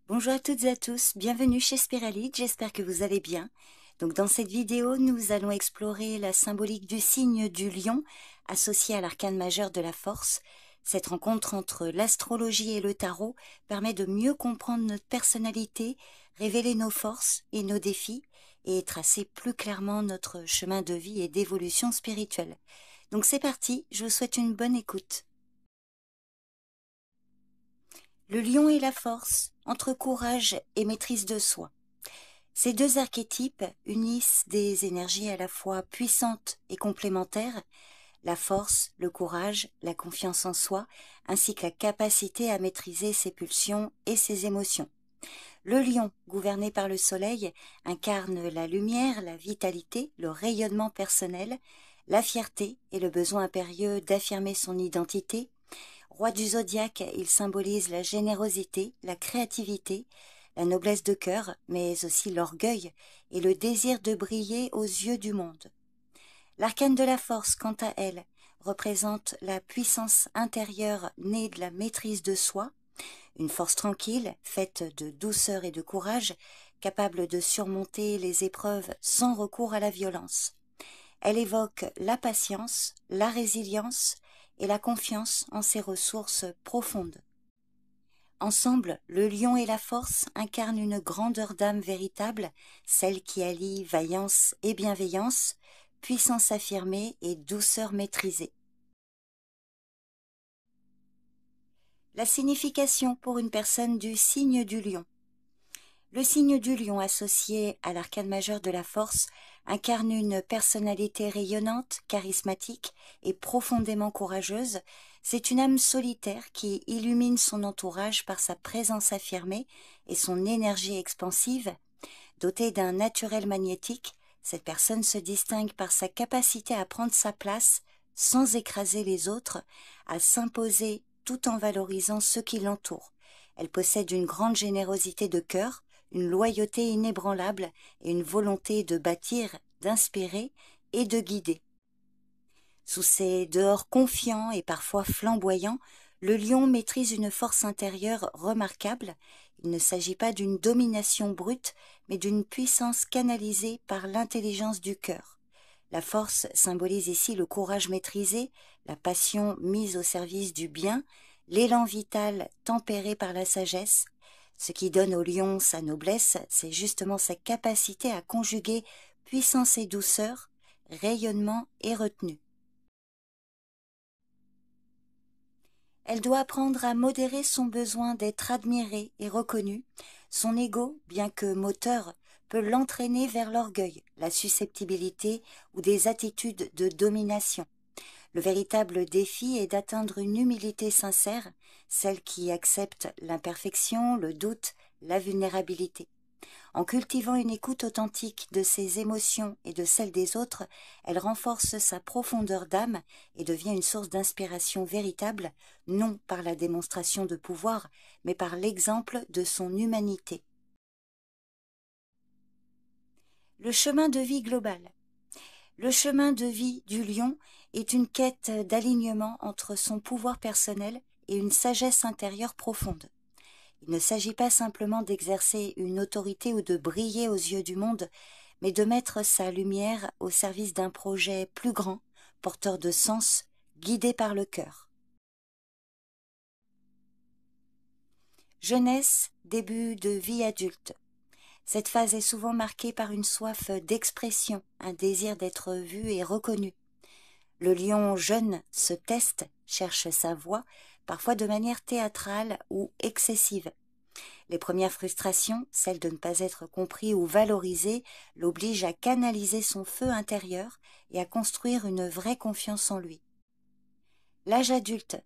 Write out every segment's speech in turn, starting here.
Bonjour à toutes et à tous, bienvenue chez Spiralite, j'espère que vous allez bien. Donc dans cette vidéo, nous allons explorer la symbolique du signe du lion associé à l'arcane majeur de la force. Cette rencontre entre l'astrologie et le tarot permet de mieux comprendre notre personnalité, révéler nos forces et nos défis et tracer plus clairement notre chemin de vie et d'évolution spirituelle. Donc c'est parti, je vous souhaite une bonne écoute. Le lion et la force, entre courage et maîtrise de soi. Ces deux archétypes unissent des énergies à la fois puissantes et complémentaires, la force, le courage, la confiance en soi, ainsi que la capacité à maîtriser ses pulsions et ses émotions. Le lion, gouverné par le soleil, incarne la lumière, la vitalité, le rayonnement personnel, la fierté et le besoin impérieux d'affirmer son identité. Roi du zodiaque, il symbolise la générosité, la créativité, la noblesse de cœur, mais aussi l'orgueil et le désir de briller aux yeux du monde. L'arcane de la force, quant à elle, représente la puissance intérieure née de la maîtrise de soi, une force tranquille, faite de douceur et de courage, capable de surmonter les épreuves sans recours à la violence. Elle évoque la patience, la résilience et la confiance en ses ressources profondes. Ensemble, le lion et la force incarnent une grandeur d'âme véritable, celle qui allie vaillance et bienveillance, puissance affirmée et douceur maîtrisée. La signification pour une personne du signe du lion. Le signe du lion associé à l'arcane majeur de la force incarne une personnalité rayonnante, charismatique et profondément courageuse. C'est une âme solitaire qui illumine son entourage par sa présence affirmée et son énergie expansive. Dotée d'un naturel magnétique, cette personne se distingue par sa capacité à prendre sa place sans écraser les autres, à s'imposer tout en valorisant ceux qui l'entourent. Elle possède une grande générosité de cœur, une loyauté inébranlable et une volonté de bâtir, d'inspirer et de guider. Sous ses dehors confiants et parfois flamboyants, le lion maîtrise une force intérieure remarquable. Il ne s'agit pas d'une domination brute, mais d'une puissance canalisée par l'intelligence du cœur. La force symbolise ici le courage maîtrisé, la passion mise au service du bien, l'élan vital tempéré par la sagesse. Ce qui donne au lion sa noblesse, c'est justement sa capacité à conjuguer puissance et douceur, rayonnement et retenue. Elle doit apprendre à modérer son besoin d'être admirée et reconnue. Son ego, bien que moteur, peut l'entraîner vers l'orgueil, la susceptibilité ou des attitudes de domination. Le véritable défi est d'atteindre une humilité sincère, celle qui accepte l'imperfection, le doute, la vulnérabilité. En cultivant une écoute authentique de ses émotions et de celles des autres, elle renforce sa profondeur d'âme et devient une source d'inspiration véritable, non par la démonstration de pouvoir, mais par l'exemple de son humanité. Le chemin de vie global. Le chemin de vie du lion est une quête d'alignement entre son pouvoir personnel et une sagesse intérieure profonde. Il ne s'agit pas simplement d'exercer une autorité ou de briller aux yeux du monde, mais de mettre sa lumière au service d'un projet plus grand, porteur de sens, guidé par le cœur. Jeunesse, début de vie adulte. Cette phase est souvent marquée par une soif d'expression, un désir d'être vu et reconnu. Le lion jeune se teste, cherche sa voix, parfois de manière théâtrale ou excessive. Les premières frustrations, celles de ne pas être compris ou valorisé, l'obligent à canaliser son feu intérieur et à construire une vraie confiance en lui. L'âge adulte.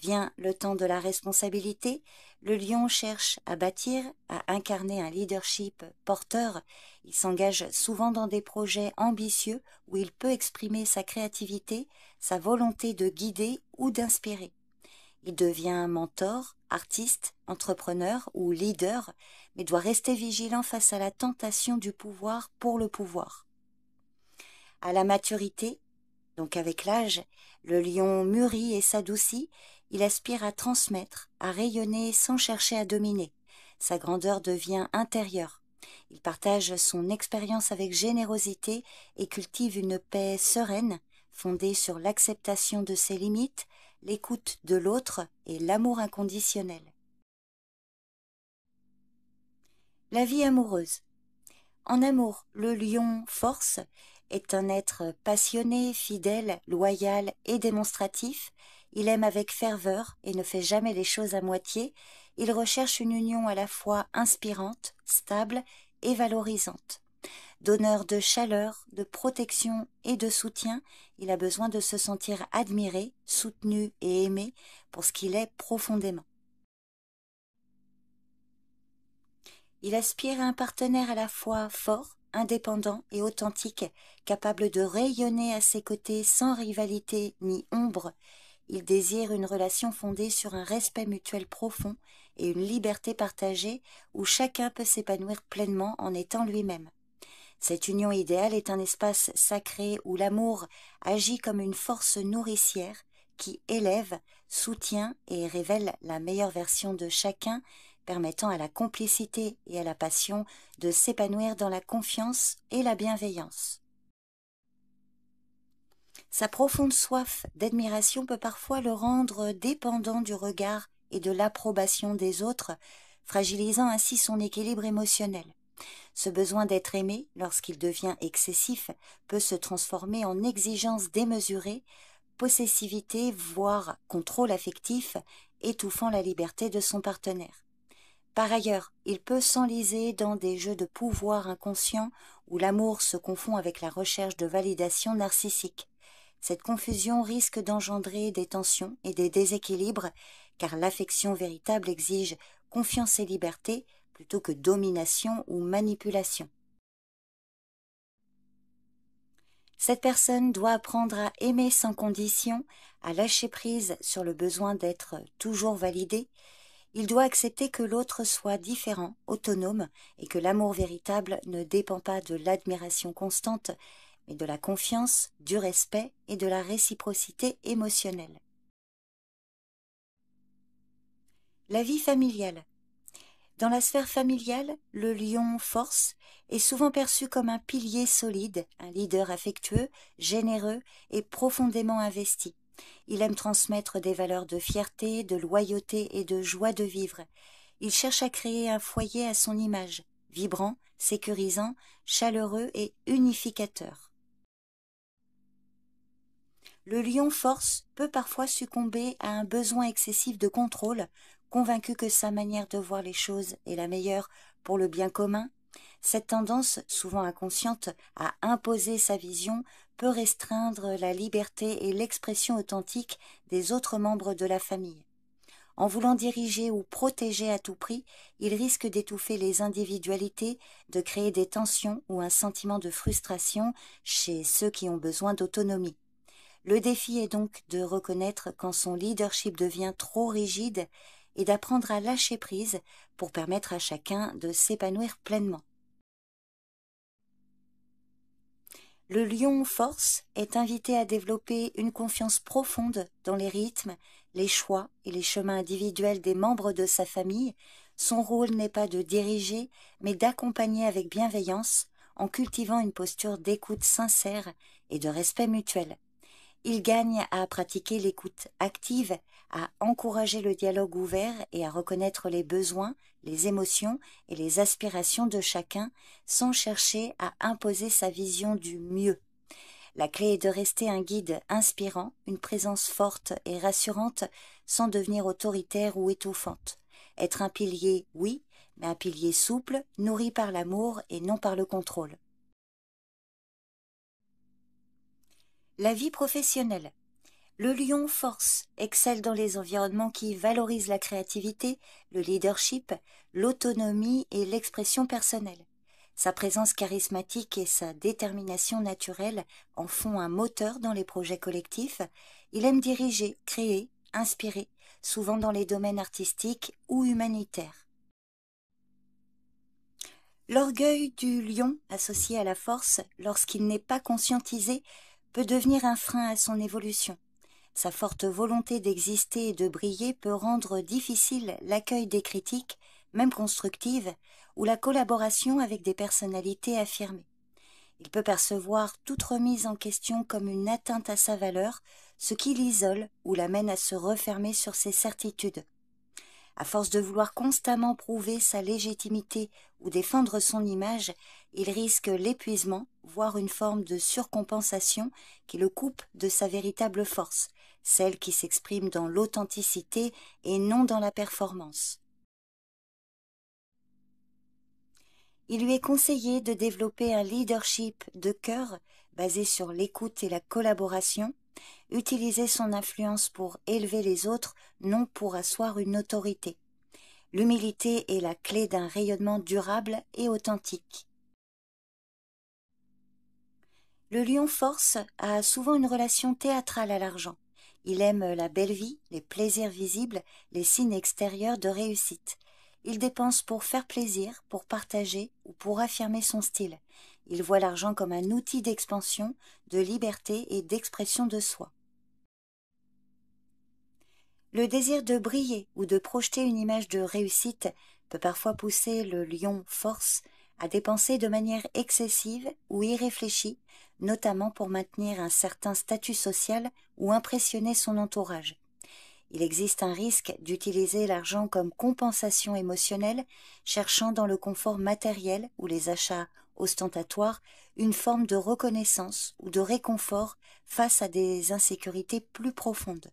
Vient le temps de la responsabilité, le lion cherche à bâtir, à incarner un leadership porteur. Il s'engage souvent dans des projets ambitieux où il peut exprimer sa créativité, sa volonté de guider ou d'inspirer. Il devient mentor, artiste, entrepreneur ou leader, mais doit rester vigilant face à la tentation du pouvoir pour le pouvoir. À la maturité, donc avec l'âge, le lion mûrit et s'adoucit, il aspire à transmettre, à rayonner sans chercher à dominer. Sa grandeur devient intérieure. Il partage son expérience avec générosité et cultive une paix sereine, fondée sur l'acceptation de ses limites, l'écoute de l'autre et l'amour inconditionnel. La vie amoureuse. En amour, le lion force est un être passionné, fidèle, loyal et démonstratif. Il aime avec ferveur et ne fait jamais les choses à moitié. Il recherche une union à la fois inspirante, stable et valorisante. Donneur de chaleur, de protection et de soutien, il a besoin de se sentir admiré, soutenu et aimé pour ce qu'il est profondément. Il aspire à un partenaire à la fois fort, indépendant et authentique, capable de rayonner à ses côtés sans rivalité ni ombre. Il désire une relation fondée sur un respect mutuel profond et une liberté partagée où chacun peut s'épanouir pleinement en étant lui-même. Cette union idéale est un espace sacré où l'amour agit comme une force nourricière qui élève, soutient et révèle la meilleure version de chacun, permettant à la complicité et à la passion de s'épanouir dans la confiance et la bienveillance. Sa profonde soif d'admiration peut parfois le rendre dépendant du regard et de l'approbation des autres, fragilisant ainsi son équilibre émotionnel. Ce besoin d'être aimé, lorsqu'il devient excessif, peut se transformer en exigence démesurée, possessivité, voire contrôle affectif, étouffant la liberté de son partenaire. Par ailleurs, il peut s'enliser dans des jeux de pouvoir inconscients où l'amour se confond avec la recherche de validation narcissique. Cette confusion risque d'engendrer des tensions et des déséquilibres, car l'affection véritable exige confiance et liberté plutôt que domination ou manipulation. Cette personne doit apprendre à aimer sans condition, à lâcher prise sur le besoin d'être toujours validé. Il doit accepter que l'autre soit différent, autonome, et que l'amour véritable ne dépend pas de l'admiration constante, mais de la confiance, du respect et de la réciprocité émotionnelle. La vie familiale. Dans la sphère familiale, le lion force est souvent perçu comme un pilier solide, un leader affectueux, généreux et profondément investi. Il aime transmettre des valeurs de fierté, de loyauté et de joie de vivre. Il cherche à créer un foyer à son image, vibrant, sécurisant, chaleureux et unificateur. Le lion force peut parfois succomber à un besoin excessif de contrôle, convaincu que sa manière de voir les choses est la meilleure pour le bien commun. Cette tendance, souvent inconsciente, à imposer sa vision peut restreindre la liberté et l'expression authentique des autres membres de la famille. En voulant diriger ou protéger à tout prix, il risque d'étouffer les individualités, de créer des tensions ou un sentiment de frustration chez ceux qui ont besoin d'autonomie. Le défi est donc de reconnaître quand son leadership devient trop rigide et d'apprendre à lâcher prise pour permettre à chacun de s'épanouir pleinement. Le lion force est invité à développer une confiance profonde dans les rythmes, les choix et les chemins individuels des membres de sa famille. Son rôle n'est pas de diriger, mais d'accompagner avec bienveillance en cultivant une posture d'écoute sincère et de respect mutuel. Il gagne à pratiquer l'écoute active, à encourager le dialogue ouvert et à reconnaître les besoins, les émotions et les aspirations de chacun sans chercher à imposer sa vision du mieux. La clé est de rester un guide inspirant, une présence forte et rassurante sans devenir autoritaire ou étouffante. Être un pilier, oui, mais un pilier souple, nourri par l'amour et non par le contrôle. La vie professionnelle. Le lion force excelle dans les environnements qui valorisent la créativité, le leadership, l'autonomie et l'expression personnelle. Sa présence charismatique et sa détermination naturelle en font un moteur dans les projets collectifs. Il aime diriger, créer, inspirer, souvent dans les domaines artistiques ou humanitaires. L'orgueil du lion, associé à la force, lorsqu'il n'est pas conscientisé, peut devenir un frein à son évolution. Sa forte volonté d'exister et de briller peut rendre difficile l'accueil des critiques, même constructive, ou la collaboration avec des personnalités affirmées. Il peut percevoir toute remise en question comme une atteinte à sa valeur, ce qui l'isole ou l'amène à se refermer sur ses certitudes. À force de vouloir constamment prouver sa légitimité ou défendre son image, il risque l'épuisement, voire une forme de surcompensation qui le coupe de sa véritable force, celle qui s'exprime dans l'authenticité et non dans la performance. Il lui est conseillé de développer un leadership de cœur basé sur l'écoute et la collaboration, utiliser son influence pour élever les autres, non pour asseoir une autorité. L'humilité est la clé d'un rayonnement durable et authentique. Le lion force a souvent une relation théâtrale à l'argent. Il aime la belle vie, les plaisirs visibles, les signes extérieurs de réussite. Il dépense pour faire plaisir, pour partager ou pour affirmer son style. Il voit l'argent comme un outil d'expansion, de liberté et d'expression de soi. Le désir de briller ou de projeter une image de réussite peut parfois pousser le lion force à dépenser de manière excessive ou irréfléchie, notamment pour maintenir un certain statut social ou impressionner son entourage. Il existe un risque d'utiliser l'argent comme compensation émotionnelle, cherchant dans le confort matériel ou les achats ostentatoires une forme de reconnaissance ou de réconfort face à des insécurités plus profondes.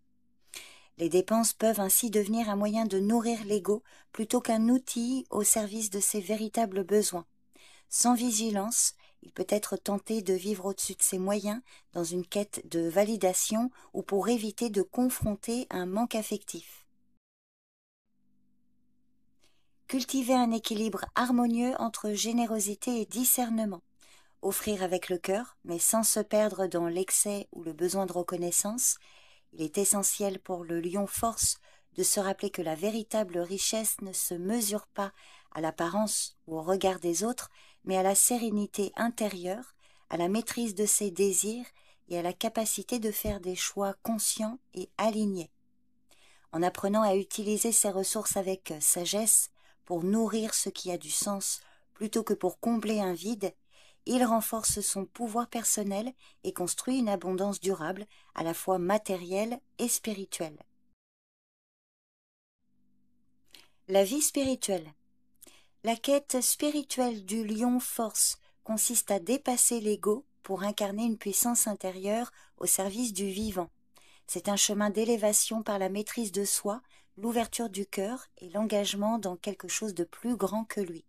Les dépenses peuvent ainsi devenir un moyen de nourrir l'ego plutôt qu'un outil au service de ses véritables besoins. Sans vigilance, il peut être tenté de vivre au-dessus de ses moyens dans une quête de validation ou pour éviter de confronter un manque affectif. Cultiver un équilibre harmonieux entre générosité et discernement. Offrir avec le cœur, mais sans se perdre dans l'excès ou le besoin de reconnaissance. Il est essentiel pour le lion force de se rappeler que la véritable richesse ne se mesure pas à l'apparence ou au regard des autres, mais à la sérénité intérieure, à la maîtrise de ses désirs et à la capacité de faire des choix conscients et alignés. En apprenant à utiliser ses ressources avec sagesse pour nourrir ce qui a du sens plutôt que pour combler un vide, il renforce son pouvoir personnel et construit une abondance durable, à la fois matérielle et spirituelle. La vie spirituelle. La quête spirituelle du lion force consiste à dépasser l'ego pour incarner une puissance intérieure au service du vivant. C'est un chemin d'élévation par la maîtrise de soi, l'ouverture du cœur et l'engagement dans quelque chose de plus grand que lui.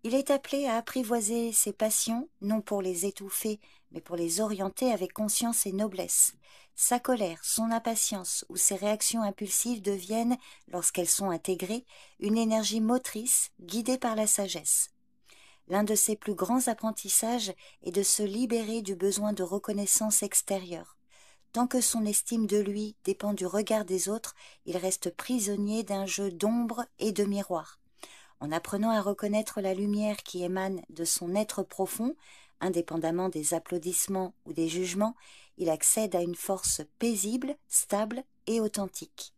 Il est appelé à apprivoiser ses passions, non pour les étouffer, mais pour les orienter avec conscience et noblesse. Sa colère, son impatience ou ses réactions impulsives deviennent, lorsqu'elles sont intégrées, une énergie motrice guidée par la sagesse. L'un de ses plus grands apprentissages est de se libérer du besoin de reconnaissance extérieure. Tant que son estime de lui dépend du regard des autres, il reste prisonnier d'un jeu d'ombre et de miroir. En apprenant à reconnaître la lumière qui émane de son être profond, indépendamment des applaudissements ou des jugements, il accède à une force paisible, stable et authentique.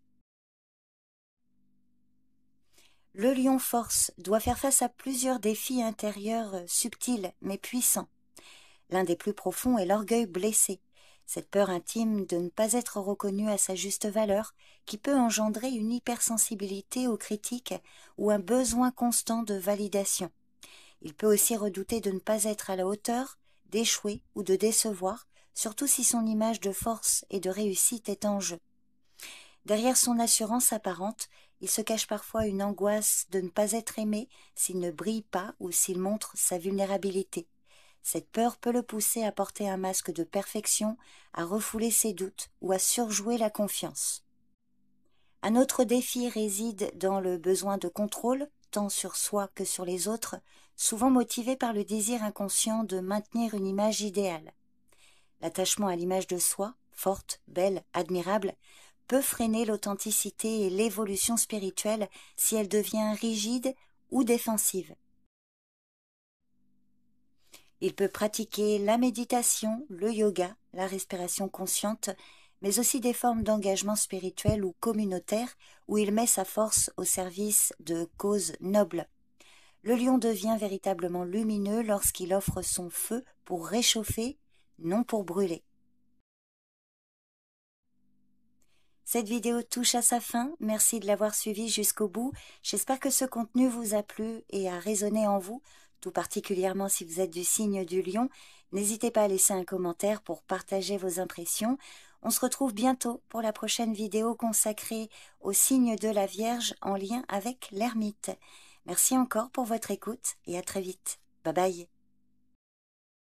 Le lion force doit faire face à plusieurs défis intérieurs subtils mais puissants. L'un des plus profonds est l'orgueil blessé, cette peur intime de ne pas être reconnu à sa juste valeur qui peut engendrer une hypersensibilité aux critiques ou un besoin constant de validation. Il peut aussi redouter de ne pas être à la hauteur, d'échouer ou de décevoir, surtout si son image de force et de réussite est en jeu. Derrière son assurance apparente, il se cache parfois une angoisse de ne pas être aimé s'il ne brille pas ou s'il montre sa vulnérabilité. Cette peur peut le pousser à porter un masque de perfection, à refouler ses doutes ou à surjouer la confiance. Un autre défi réside dans le besoin de contrôle, tant sur soi que sur les autres, souvent motivé par le désir inconscient de maintenir une image idéale. L'attachement à l'image de soi, forte, belle, admirable, peut freiner l'authenticité et l'évolution spirituelle si elle devient rigide ou défensive. Il peut pratiquer la méditation, le yoga, la respiration consciente, mais aussi des formes d'engagement spirituel ou communautaire où il met sa force au service de causes nobles. Le lion devient véritablement lumineux lorsqu'il offre son feu pour réchauffer, non pour brûler. Cette vidéo touche à sa fin, merci de l'avoir suivie jusqu'au bout. J'espère que ce contenu vous a plu et a résonné en vous, tout particulièrement si vous êtes du signe du lion. N'hésitez pas à laisser un commentaire pour partager vos impressions. On se retrouve bientôt pour la prochaine vidéo consacrée au signe de la Vierge en lien avec l'ermite. Merci encore pour votre écoute et à très vite. Bye bye.